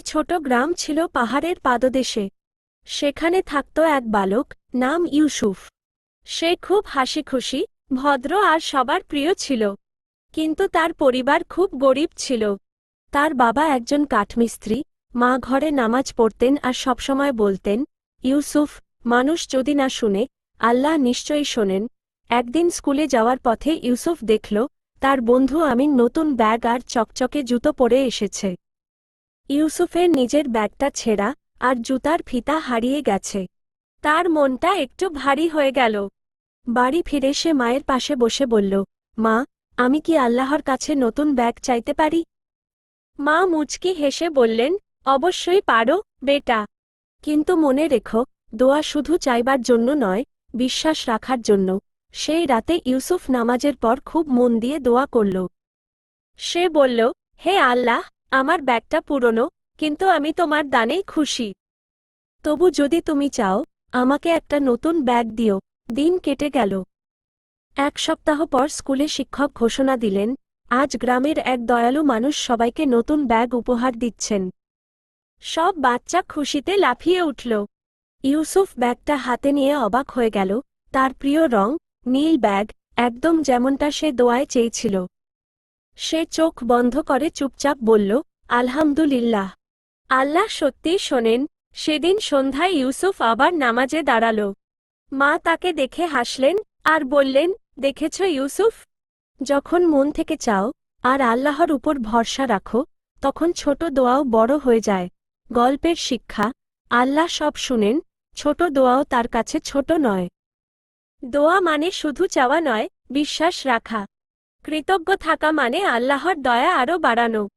ছোট গ্রাম ছিল পাহাড়ের পাদদেশে। সেখানে থাকত এক বালক, নাম ইউসুফ। সে খুব হাসিখুশি, ভদ্র আর সবার প্রিয় ছিল। কিন্তু তার পরিবার খুব গরিব ছিল। তার বাবা একজন কাঠমিস্ত্রি, মা ঘরে নামাজ পড়তেন আর সবসময় বলতেন, ইউসুফ, মানুষ যদি না শুনে, আল্লাহ নিশ্চয়ই শোনেন। একদিন স্কুলে যাওয়ার পথে ইউসুফ দেখল, তার বন্ধু আমিন নতুন ব্যাগ আর চকচকে জুতো পরে এসেছে। ইউসুফের নিজের ব্যাগটা ছেঁড়া, আর জুতার ফিতা হারিয়ে গেছে। তার মনটা একটু ভারী হয়ে গেল। বাড়ি ফিরে সে মায়ের পাশে বসে বলল, মা, আমি কি আল্লাহর কাছে নতুন ব্যাগ চাইতে পারি? মা মুচকি হেসে বললেন, অবশ্যই পারো, বেটা। কিন্তু মনে রেখো, দোয়া শুধু চাইবার জন্য নয়, বিশ্বাস রাখার জন্য। সেই রাতে ইউসুফ নামাজের পর খুব মন দিয়ে দোয়া করল। সে বলল, হে আল্লাহ, আমার ব্যাগটা পুরনো, কিন্তু আমি তোমার দানেই খুশি। তবু যদি তুমি চাও, আমাকে একটা নতুন ব্যাগ দিও। দিন কেটে গেল। এক সপ্তাহ পর স্কুলে শিক্ষক ঘোষণা দিলেন, আজ গ্রামের এক দয়ালু মানুষ সবাইকে নতুন ব্যাগ উপহার দিচ্ছেন। সব বাচ্চা খুশিতে লাফিয়ে উঠল। ইউসুফ ব্যাগটা হাতে নিয়ে অবাক হয়ে গেল। তার প্রিয় রং, নীল ব্যাগ, একদম যেমনটা সে দোয়ায় চেয়েছিল। সে চোখ বন্ধ করে চুপচাপ বলল, আলহামদুলিল্লাহ। আল্লাহ সত্যিই শোনেন। সেদিন সন্ধ্যায় ইউসুফ আবার নামাজে দাঁড়াল। মা তাকে দেখে হাসলেন আর বললেন, দেখেছ ইউসুফ, যখন মন থেকে চাও আর আল্লাহর উপর ভরসা রাখো, তখন ছোট দোয়াও বড় হয়ে যায়। গল্পের শিক্ষা, আল্লাহ সব শুনেন, ছোট দোয়াও তার কাছে ছোট নয়। দোয়া মানে শুধু চাওয়া নয়, বিশ্বাস রাখা। কৃতজ্ঞ থাকা মানে আল্লাহর দয়া আরও বাড়ানো।